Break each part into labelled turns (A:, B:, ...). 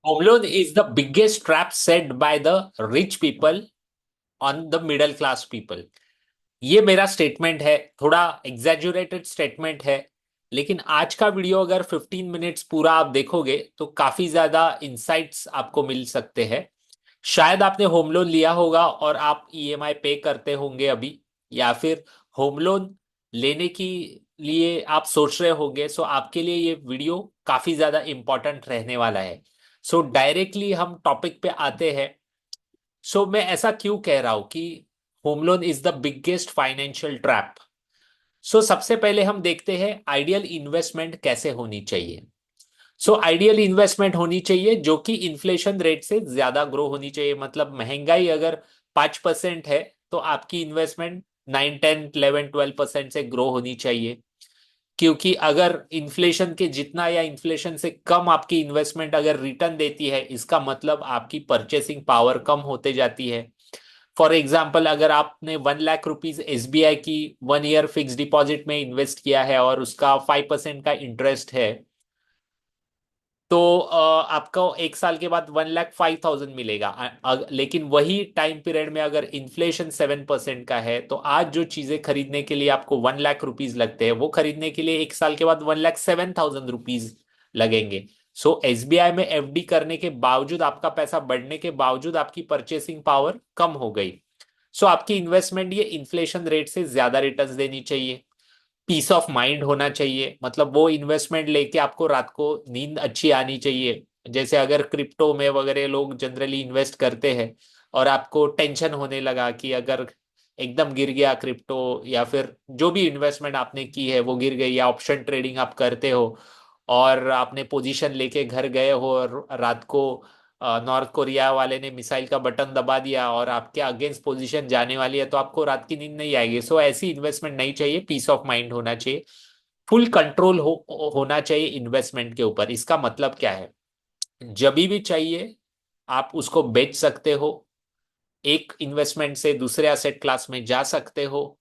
A: Home loan is the biggest trap set by the rich people on the middle class people. ये मेरा statement है, थोड़ा एग्जैजुरेटेड statement है। लेकिन आज का वीडियो अगर 15 मिनट्स पूरा आप देखोगे तो काफी ज्यादा इंसाइट्स आपको मिल सकते हैं। शायद आपने होम लोन लिया होगा और आप ईएमआई पे करते होंगे अभी, या फिर होम लोन लेने की लिए आप सोच रहे होंगे। सो आपके लिए ये वीडियो काफी ज्यादा इंपॉर्टेंट रहने वाला है। सो डायरेक्टली हम टॉपिक पे आते हैं। सो मैं ऐसा क्यों कह रहा हूं कि home loan is the biggest financial trap. So सबसे पहले हम देखते हैं आइडियल इन्वेस्टमेंट कैसे होनी चाहिए। सो आइडियल इन्वेस्टमेंट होनी चाहिए जो कि इन्फ्लेशन रेट से ज्यादा ग्रो होनी चाहिए। मतलब महंगाई अगर 5% है तो आपकी इन्वेस्टमेंट 9, 10, 11, 12% से ग्रो होनी चाहिए। क्योंकि अगर इन्फ्लेशन के जितना या इन्फ्लेशन से कम आपकी इन्वेस्टमेंट अगर रिटर्न देती है, इसका मतलब आपकी परचेसिंग पावर कम होते जाती है। फॉर एग्जाम्पल, अगर आपने 1 लाख रुपीज एसबीआई की 1 ईयर फिक्स डिपॉजिट में इन्वेस्ट किया है और उसका 5% का इंटरेस्ट है, तो आपको 1 साल के बाद 1,05,000 मिलेगा। लेकिन वही टाइम पीरियड में अगर इन्फ्लेशन 7% का है तो आज जो चीजें खरीदने के लिए आपको 1 लाख रुपीज लगते हैं, वो खरीदने के लिए 1 साल के बाद 1,07,000 रुपीज लगेंगे। सो एसबीआई में एफडी करने के बावजूद, आपका पैसा बढ़ने के बावजूद, आपकी परचेसिंग पावर कम हो गई। सो आपकी इन्वेस्टमेंट ये इन्फ्लेशन रेट से ज्यादा रिटर्न्स देनी चाहिए। पीस ऑफ माइंड होना चाहिए, मतलब वो इन्वेस्टमेंट लेके आपको रात को नींद अच्छी आनी चाहिए। जैसे अगर क्रिप्टो में वगैरह लोग जनरली इन्वेस्ट करते हैं और आपको टेंशन होने लगा कि अगर एकदम गिर गया क्रिप्टो, या फिर जो भी इन्वेस्टमेंट आपने की है वो गिर गई, या ऑप्शन ट्रेडिंग आप करते हो और आपने पोजीशन लेके घर गए हो और रात को नॉर्थ कोरिया वाले ने मिसाइल का बटन दबा दिया और आपके अगेंस्ट पोजीशन जाने वाली है, तो आपको रात की नींद नहीं आएगी। सो ऐसी इन्वेस्टमेंट नहीं चाहिए। पीस ऑफ माइंड होना चाहिए। फुल कंट्रोल होना चाहिए इन्वेस्टमेंट के ऊपर। इसका मतलब क्या है? जब भी चाहिए आप उसको बेच सकते हो, एक इन्वेस्टमेंट से दूसरे एसेट क्लास में जा सकते हो,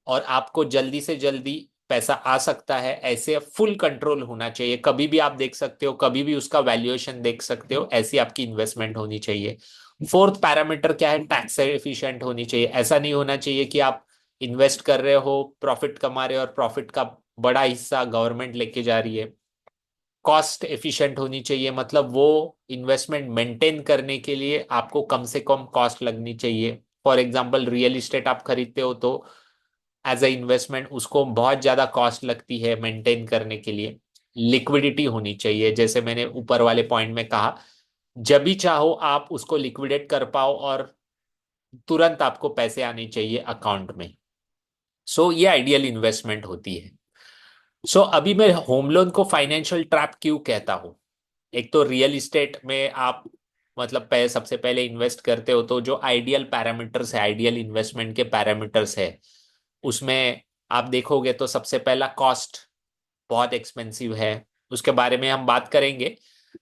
A: और आपको जल्दी से जल्दी पैसा आ सकता है। ऐसे फुल कंट्रोल होना चाहिए। कभी भी आप देख सकते हो, कभी भी उसका वैल्यूएशन देख सकते हो। ऐसी आपकी इन्वेस्टमेंट होनी चाहिए। फोर्थ पैरामीटर क्या है? टैक्स एफिशिएंट होनी चाहिए। ऐसा नहीं होना चाहिए कि आप इन्वेस्ट कर रहे हो, प्रॉफिट कमा रहे हो और प्रॉफिट का बड़ा हिस्सा गवर्नमेंट लेके जा रही है। कॉस्ट एफिशिएंट होनी चाहिए, मतलब वो इन्वेस्टमेंट मेंटेन करने के लिए आपको कम से कम कॉस्ट लगनी चाहिए। फॉर एग्जांपल, रियल इस्टेट आप खरीदते हो तो एज अ इन्वेस्टमेंट उसको बहुत ज्यादा कॉस्ट लगती है मेंटेन करने के लिए। लिक्विडिटी होनी चाहिए, जैसे मैंने ऊपर वाले पॉइंट में कहा, जब भी चाहो आप उसको लिक्विडेट कर पाओ और तुरंत आपको पैसे आने चाहिए अकाउंट में। सो ये आइडियल इन्वेस्टमेंट होती है। सो अभी मैं होम लोन को फाइनेंशियल ट्रैप क्यों कहता हूँ? एक तो रियल इस्टेट में आप, मतलब सबसे पहले इन्वेस्ट करते हो तो जो आइडियल पैरामीटर्स है, आइडियल इन्वेस्टमेंट के पैरामीटर्स है, उसमें आप देखोगे तो सबसे पहला कॉस्ट बहुत एक्सपेंसिव है। उसके बारे में हम बात करेंगे।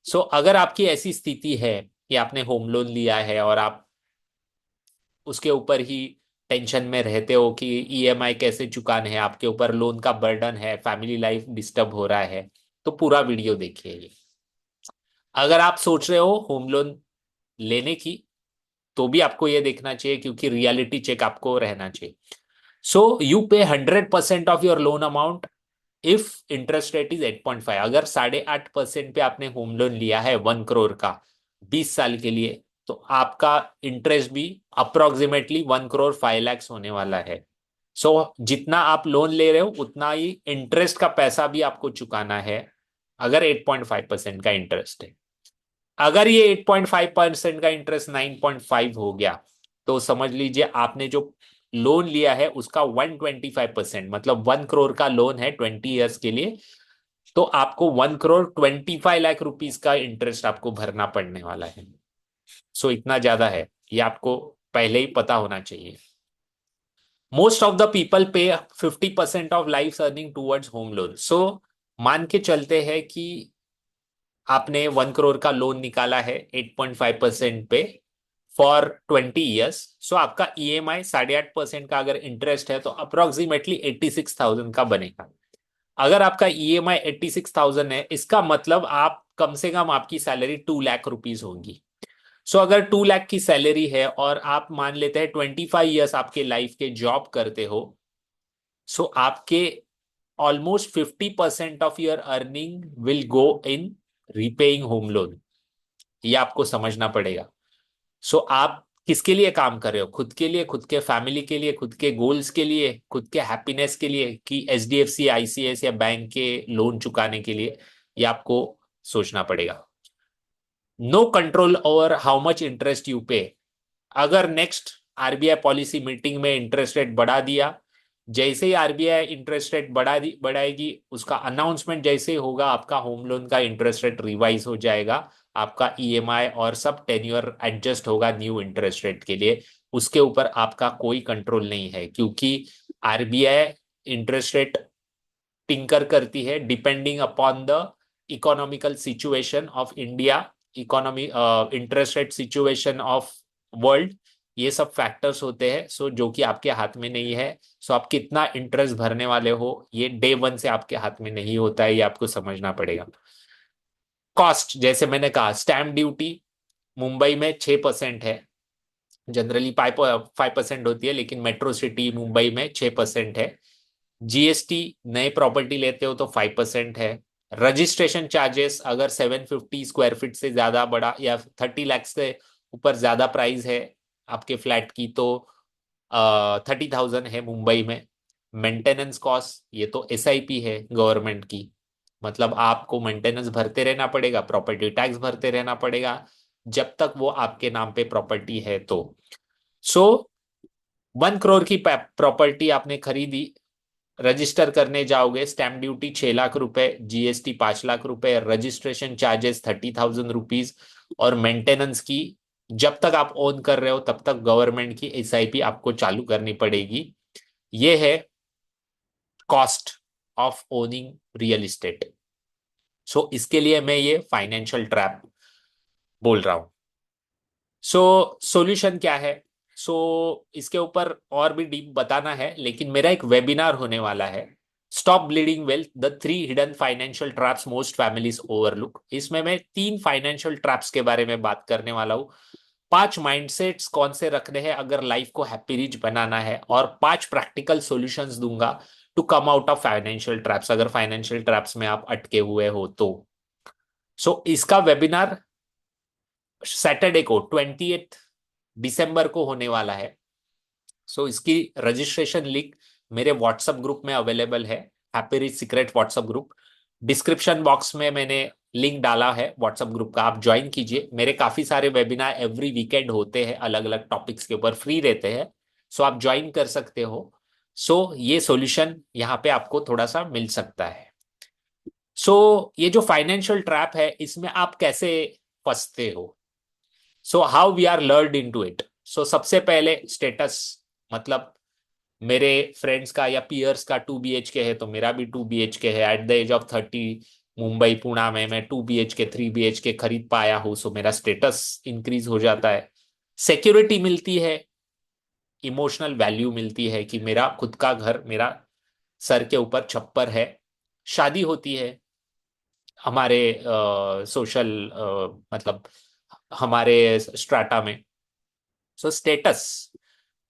A: सो अगर आपकी ऐसी स्थिति है कि आपने होम लोन लिया है और आप उसके ऊपर ही टेंशन में रहते हो कि ईएमआई कैसे चुकाने हैं, आपके ऊपर लोन का बर्डन है, फैमिली लाइफ डिस्टर्ब हो रहा है, तो पूरा वीडियो देखिए ये। अगर आप सोच रहे हो होम लोन लेने की, तो भी आपको ये देखना चाहिए, क्योंकि रियलिटी चेक आपको रहना चाहिए। सो यू पे 100% of your loan amount if interest rate is 8.5। अगर 8.5% पे आपने होम लोन लिया है 1 करोड़ का 20 साल के लिए, तो आपका इंटरेस्ट भी अप्रोक्सीमेटली 1,05,00,000 होने वाला है। सो जितना आप लोन ले रहे हो उतना ही इंटरेस्ट का पैसा भी आपको चुकाना है, अगर 8.5% का इंटरेस्ट है। अगर ये 8.5% का इंटरेस्ट 9.5 हो गया, तो समझ लीजिए आपने जो लोन लिया है उसका 125%, मतलब 1 करोड़ का लोन है 20 ईयर्स के लिए, तो आपको 1,25,00,000 रुपीज का इंटरेस्ट आपको भरना पड़ने वाला है। सो इतना ज्यादा है, ये आपको पहले ही पता होना चाहिए। Most of the people pay 50% of life earning towards home loan. So मान के चलते हैं कि आपने 1 करोड़ का लोन निकाला है 8.5% पे फॉर 20 ईयर्स। सो आपका ईएमआई 8.5% का अगर इंटरेस्ट है तो अप्रोक्सीमेटली 86,000 का बनेगा। अगर आपका ईएमआई 86,000 है, इसका मतलब आप कम से कम आपकी सैलरी 2 लाख रुपीज होगी। सो अगर 2 लाख की सैलरी है और आप मान लेते हैं 25 ईयर्स आपके लाइफ के जॉब करते हो, सो आपके almost 50% of your earning will go in repaying home loan. ये आपको समझना पड़ेगा। सो आप किसके लिए काम कर रहे हो? खुद के लिए, खुद के फैमिली के लिए, खुद के गोल्स के लिए, खुद के हैप्पीनेस के लिए, कि एचडीएफसी, आईसीएस या बैंक के लोन चुकाने के लिए? ये आपको सोचना पड़ेगा। No control over how much interest you pay. अगर नेक्स्ट आरबीआई पॉलिसी मीटिंग में इंटरेस्ट रेट बढ़ा दिया, जैसे ही आरबीआई इंटरेस्ट रेट बढ़ाएगी, उसका अनाउंसमेंट जैसे ही होगा, आपका होम लोन का इंटरेस्ट रेट रिवाइज हो जाएगा, आपका ईएमआई और सब टेन्योर एडजस्ट होगा न्यू इंटरेस्ट रेट के लिए। उसके ऊपर आपका कोई कंट्रोल नहीं है, क्योंकि आरबीआई इंटरेस्ट रेट टिंकर करती है depending upon the economical situation of India, economy, interest rate situation of world. ये सब फैक्टर्स होते हैं, सो जो कि आपके हाथ में नहीं है। सो आप कितना इंटरेस्ट भरने वाले हो, ये डे वन से आपके हाथ में नहीं होता है, ये आपको समझना पड़ेगा। कॉस्ट, जैसे मैंने कहा, स्टैम्प ड्यूटी मुंबई में 6% है। जनरली 5% होती है, लेकिन मेट्रो सिटी मुंबई में 6% है। जीएसटी, नए प्रॉपर्टी लेते हो तो 5% है। रजिस्ट्रेशन चार्जेस, अगर 750 स्क्वायर फीट से ज्यादा बड़ा या 30 लाख से ऊपर ज्यादा प्राइस है आपके फ्लैट की, तो 30,000 है मुंबई में। मेंटेनेंस कॉस्ट, ये तो एसआईपी है गवर्नमेंट की, मतलब आपको मेंटेनेंस भरते रहना पड़ेगा, प्रॉपर्टी टैक्स भरते रहना पड़ेगा जब तक वो आपके नाम पे प्रॉपर्टी है। तो सो 1 करोड़ की प्रॉपर्टी आपने खरीदी, रजिस्टर करने जाओगे, स्टैम्प ड्यूटी 6 लाख रुपए, जीएसटी 5 लाख रुपए, रजिस्ट्रेशन चार्जेस 30,000 रुपीज, और मेंटेनेंस की, जब तक आप ओन कर रहे हो तब तक गवर्नमेंट की एसआईपी आपको चालू करनी पड़ेगी। ये है cost of owning real estate. So इसके लिए मैं ये फाइनेंशियल ट्रैप बोल रहा हूं। सो सॉल्यूशन क्या है? सो इसके ऊपर और भी डीप बताना है, लेकिन मेरा एक वेबिनार होने वाला है, stop bleeding wealth, the 3 hidden financial traps most families overlook. इसमें मैं 3 फाइनेंशियल ट्रैप्स के बारे में बात करने वाला हूँ। 5 माइंडसेट्स कौन से रखने हैं अगर लाइफ को हैप्पी रिच बनाना है, और 5 प्रैक्टिकल सॉल्यूशंस दूंगा to come out of financial traps, अगर फाइनेंशियल ट्रैप्स में आप अटके हुए हो तो। सो इसका वेबिनार सैटरडे को 28 दिसंबर को होने वाला है। सो इसकी रजिस्ट्रेशन लिंक मेरे व्हाट्सएप ग्रुप में अवेलेबल है, happy rich secret WhatsApp group. Description box में मैंने लिंक डाला है व्हाट्सएप ग्रुप का, आप ज्वाइन कीजिए। मेरे काफी सारे वेबिनार एवरी वीकेंड होते हैं, अलग अलग टॉपिक्स के ऊपर, फ्री रहते हैं, सो आप ज्वाइन कर सकते हो। सो ये सॉल्यूशन यहाँ पे आपको थोड़ा सा मिल सकता है। सो ये जो फाइनेंशियल ट्रैप है, इसमें आप कैसे फंसते हो? So how we are lured into it. So सबसे पहले स्टेटस, मतलब मेरे फ्रेंड्स का या पियर्स का 2 BHK है तो मेरा भी 2 BHK है। At the age of 30 Mumbai Pune में मैं 2 BHK 3 BHK खरीद पाया हूँ, सो मेरा स्टेटस इंक्रीज हो जाता है। सिक्योरिटी मिलती है, इमोशनल वैल्यू मिलती है कि मेरा खुद का घर, मेरा सर के ऊपर छप्पर है। शादी होती है हमारे सोशल, मतलब हमारे स्ट्राटा में। सो स्टेटस,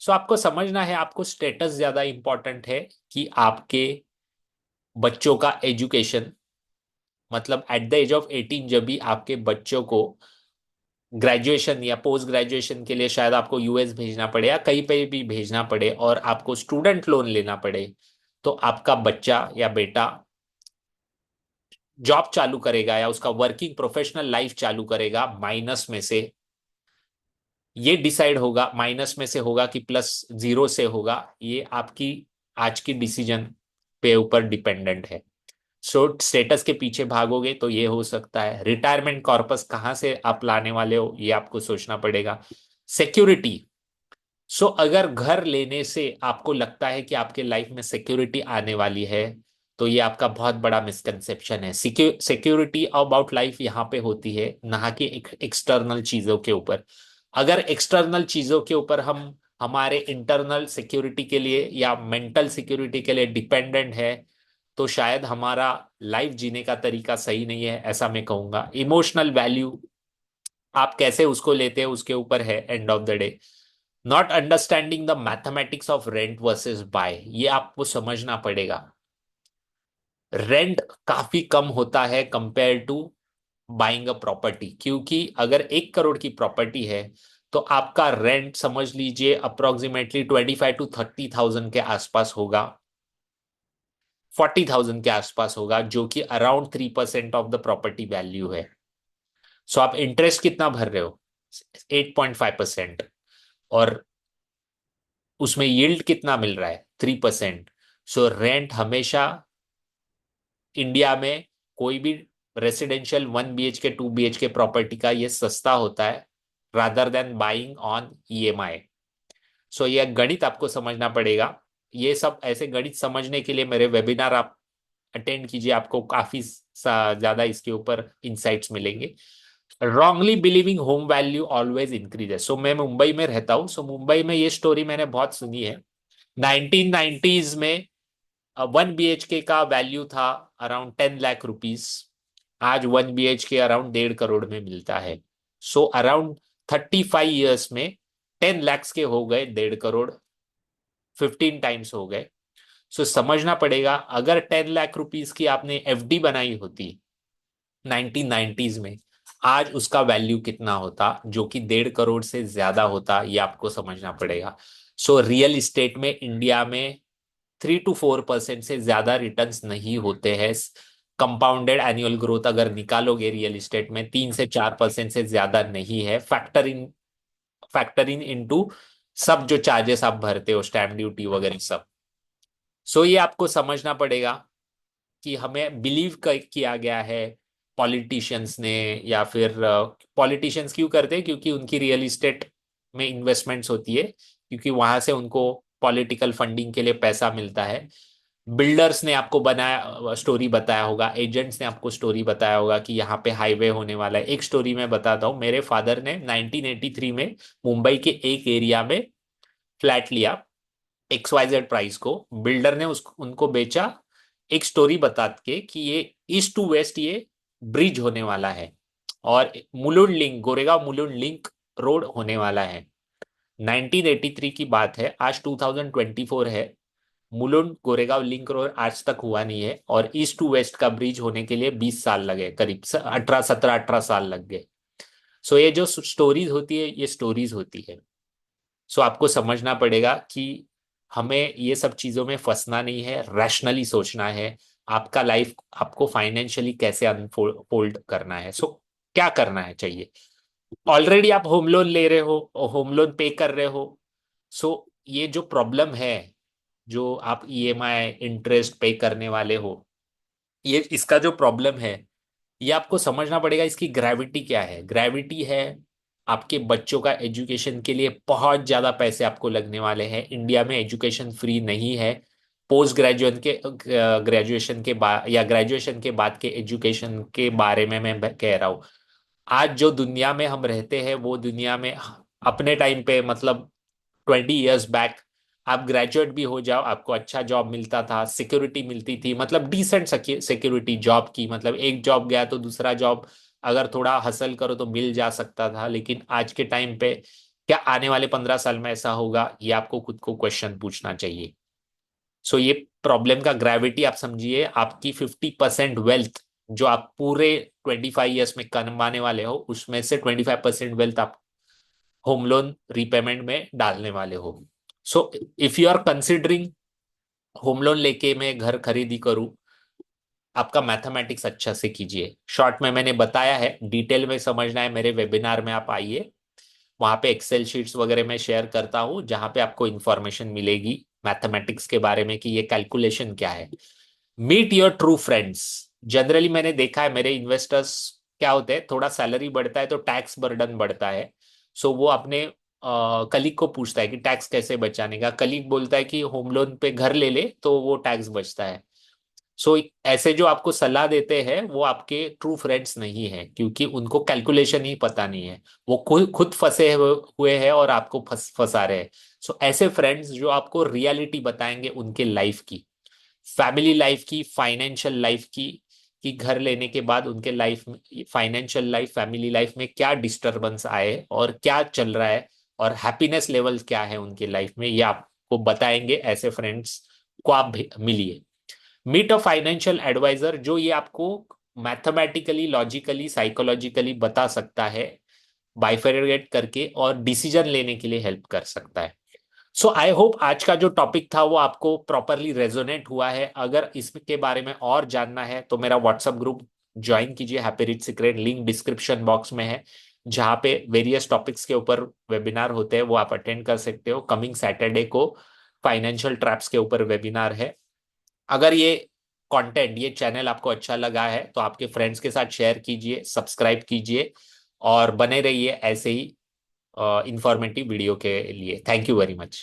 A: सो आपको समझना है, आपको स्टेटस ज्यादा इंपॉर्टेंट है कि आपके बच्चों का एजुकेशन। मतलब एट द एज ऑफ 18 जब भी आपके बच्चों को ग्रेजुएशन या पोस्ट ग्रेजुएशन के लिए शायद आपको यूएस भेजना पड़े या कहीं पे भी भेजना पड़े, और आपको स्टूडेंट लोन लेना पड़े, तो आपका बच्चा या बेटा जॉब चालू करेगा या उसका वर्किंग प्रोफेशनल लाइफ चालू करेगा माइनस में से, ये डिसाइड होगा, माइनस में से होगा कि प्लस जीरो से होगा, ये आपकी आज की डिसीजन पे ऊपर डिपेंडेंट है। सो स्टेटस के पीछे भागोगे तो ये हो सकता है। रिटायरमेंट कॉर्पस कहाँ से आप लाने वाले हो, ये आपको सोचना पड़ेगा। सिक्योरिटी, सो अगर घर लेने से आपको लगता है कि आपके लाइफ में सिक्योरिटी आने वाली है, तो ये आपका बहुत बड़ा मिसकंसेप्शन है। सिक्योरिटी अबाउट लाइफ यहाँ पे होती है, ना कि एक्सटर्नल चीजों के ऊपर। अगर एक्सटर्नल चीजों के ऊपर हम हमारे इंटरनल सिक्योरिटी के लिए या मेंटल सिक्योरिटी के लिए डिपेंडेंट है, तो शायद हमारा लाइफ जीने का तरीका सही नहीं है, ऐसा मैं कहूंगा। इमोशनल वैल्यू आप कैसे उसको लेते हैं उसके ऊपर है end of the day. Not understanding the mathematics of rent versus buy, ये आपको समझना पड़ेगा। रेंट काफी कम होता है compare to buying a property, क्योंकि अगर 1 करोड़ की प्रॉपर्टी है तो आपका रेंट समझ लीजिए अप्रोक्सीमेटली 25 to 30,000 के आसपास होगा, 40,000 के आसपास होगा, जो कि around 3% of the property value है। सो आप इंटरेस्ट कितना भर रहे हो? 8.5%। और उसमें यील्ड कितना मिल रहा है? 3%। सो रेंट हमेशा इंडिया में कोई भी रेसिडेंशियल 1 BHK 2 BHK प्रॉपर्टी का ये सस्ता होता है rather than buying on EMI। सो ये गणित आपको समझना पड़ेगा। ये सब ऐसे गणित समझने के लिए मेरे वेबिनार आप अटेंड कीजिए, आपको काफी ज्यादा इसके ऊपर इंसाइट्स मिलेंगे। Wrongly believing home value always increases. So मैं मुंबई में रहता हूँ, सो मुंबई में ये स्टोरी मैंने बहुत सुनी है। 1990s में 1 BHK का वैल्यू था अराउंड 10 लाख रुपीज। आज 1 BHK अराउंड 1.5 करोड़ में मिलता है। सो अराउंड 35 ईयर्स में 10 lakhs के हो गए 1.5 करोड़, 15 टाइम्स हो गए। सो समझना पड़ेगा, अगर 10 लाख रुपीज की आपने FD बनाई होती 1990s में, आज उसका वैल्यू कितना होता, जो कि 1.5 करोड़ से ज्यादा होता, ये आपको समझना पड़ेगा। सो रियल इस्टेट में इंडिया में 3 to 4% से ज्यादा रिटर्न्स नहीं होते हैं। कंपाउंडेड एनुअल ग्रोथ अगर निकालोगे रियल इस्टेट में 3 से 4% से ज्यादा नहीं है। फैक्टर इन इनटू सब जो चार्जेस आप भरते हो, स्टैम्प ड्यूटी वगैरह सब। सो ये आपको समझना पड़ेगा कि हमें बिलीव किया गया है पॉलिटिशियंस ने, या फिर पॉलिटिशियंस क्यों करते हैं, क्योंकि उनकी रियल इस्टेट में इन्वेस्टमेंट्स होती है, क्योंकि वहां से उनको पॉलिटिकल फंडिंग के लिए पैसा मिलता है। बिल्डर्स ने आपको बनाया स्टोरी बताया होगा, एजेंट्स ने आपको स्टोरी बताया होगा कि यहाँ पे हाईवे होने वाला है। एक स्टोरी मैं बताता हूँ, मेरे फादर ने 1983 में मुंबई के एक एरिया में फ्लैट लिया XYZ प्राइस को। बिल्डर ने उनको बेचा एक स्टोरी बता के कि ये ईस्ट टू वेस्ट ये ब्रिज होने वाला है, और Mulund link, Goregaon Mulund link road होने वाला है। 1983 की बात है, आज 2024 है। मुलुंड गोरेगांव लिंक रोड आज तक हुआ नहीं है, और ईस्ट टू वेस्ट का ब्रिज होने के लिए 20 साल लगे, करीब 18 17 18 साल लग गए। सो ये जो स्टोरीज होती है, ये स्टोरीज होती है। सो आपको समझना पड़ेगा कि हमें ये सब चीजों में फंसना नहीं है, रैशनली सोचना है। आपका लाइफ आपको फाइनेंशियली कैसे अनफोल्ड करना है। सो क्या करना है चाहिए? ऑलरेडी आप होम लोन ले रहे हो, होम लोन पे कर रहे हो। सो ये जो प्रॉब्लम है, जो आप EMI इंटरेस्ट पे करने वाले हो, ये इसका जो प्रॉब्लम है, ये आपको समझना पड़ेगा। इसकी ग्रेविटी क्या है? ग्रेविटी है आपके बच्चों का एजुकेशन के लिए बहुत ज्यादा पैसे आपको लगने वाले हैं। इंडिया में एजुकेशन फ्री नहीं है। पोस्ट ग्रेजुएशन के बाद या ग्रेजुएशन के बाद के एजुकेशन के बारे में मैं कह रहा हूँ। आज जो दुनिया में हम रहते हैं, वो दुनिया में अपने टाइम पे मतलब 20 years बैक, आप ग्रेजुएट भी हो जाओ, आपको अच्छा जॉब मिलता था, सिक्योरिटी मिलती थी, मतलब डिसेंट सिक्योरिटी जॉब की, मतलब एक जॉब गया तो दूसरा जॉब अगर थोड़ा हसल करो तो मिल जा सकता था। लेकिन आज के टाइम पे क्या आने वाले 15 साल में ऐसा होगा? ये आपको खुद को क्वेश्चन पूछना चाहिए। सो ये प्रॉब्लम का ग्रेविटी आप समझिए। आपकी 50% वेल्थ जो आप पूरे 25 years में कमाने वाले हो, उसमें से 25% वेल्थ आप होम लोन रीपेमेंट में डालने वाले हो। So if you are considering home loan लेके मैं घर खरीदी करूं, आपका मैथमेटिक्स अच्छा से कीजिए। शॉर्ट में मैंने बताया है, डिटेल में समझना है मेरे वेबिनार में आप आइए। वहां पे एक्सेल शीट्स वगैरह मैं शेयर करता हूँ, जहां पे आपको इंफॉर्मेशन मिलेगी मैथमेटिक्स के बारे में कि ये कैलकुलेशन क्या है। Meet your true friends. Generally मैंने देखा है मेरे इन्वेस्टर्स क्या होते हैं, थोड़ा सैलरी बढ़ता है तो टैक्स बर्डन बढ़ता है। सो वो अपने कलीग को पूछता है कि टैक्स कैसे बचाने का। कलीग बोलता है कि होम लोन पे घर ले ले तो वो टैक्स बचता है। सो ऐसे जो आपको सलाह देते हैं वो आपके ट्रू फ्रेंड्स नहीं है, क्योंकि उनको कैलकुलेशन ही पता नहीं है। वो खुद खुद फंसे हुए हैं और आपको फंसा रहे हैं। सो ऐसे फ्रेंड्स जो आपको रियलिटी बताएंगे उनके लाइफ की, फैमिली लाइफ की, फाइनेंशियल लाइफ की, कि घर लेने के बाद उनके लाइफ में, फाइनेंशियल लाइफ, फैमिली लाइफ में क्या डिस्टरबेंस आए और क्या चल रहा है और हैप्पीनेस लेवल क्या है उनकी लाइफ में, ये आपको बताएंगे। ऐसे फ्रेंड्स को आप मिलिए। मीट अ फाइनेंशियल एडवाइजर जो ये आपको मैथमेटिकली, लॉजिकली, साइकोलॉजिकली बता सकता है, बाइफरेट करके, और डिसीजन लेने के लिए हेल्प कर सकता है। सो आई होप आज का जो टॉपिक था वो आपको प्रॉपरली रेजोनेट हुआ है। अगर इसके बारे में और जानना है तो मेरा व्हाट्सएप ग्रुप ज्वाइन कीजिए, happy rich secret, link description box में है, जहाँ पे वेरियस टॉपिक्स के ऊपर वेबिनार होते हैं, वो आप अटेंड कर सकते हो। कमिंग सैटरडे को फाइनेंशियल ट्रैप्स के ऊपर वेबिनार है। अगर ये कंटेंट, ये चैनल आपको अच्छा लगा है तो आपके फ्रेंड्स के साथ शेयर कीजिए, सब्सक्राइब कीजिए, और बने रहिए ऐसे ही इंफॉर्मेटिव वीडियो के लिए। Thank you very much.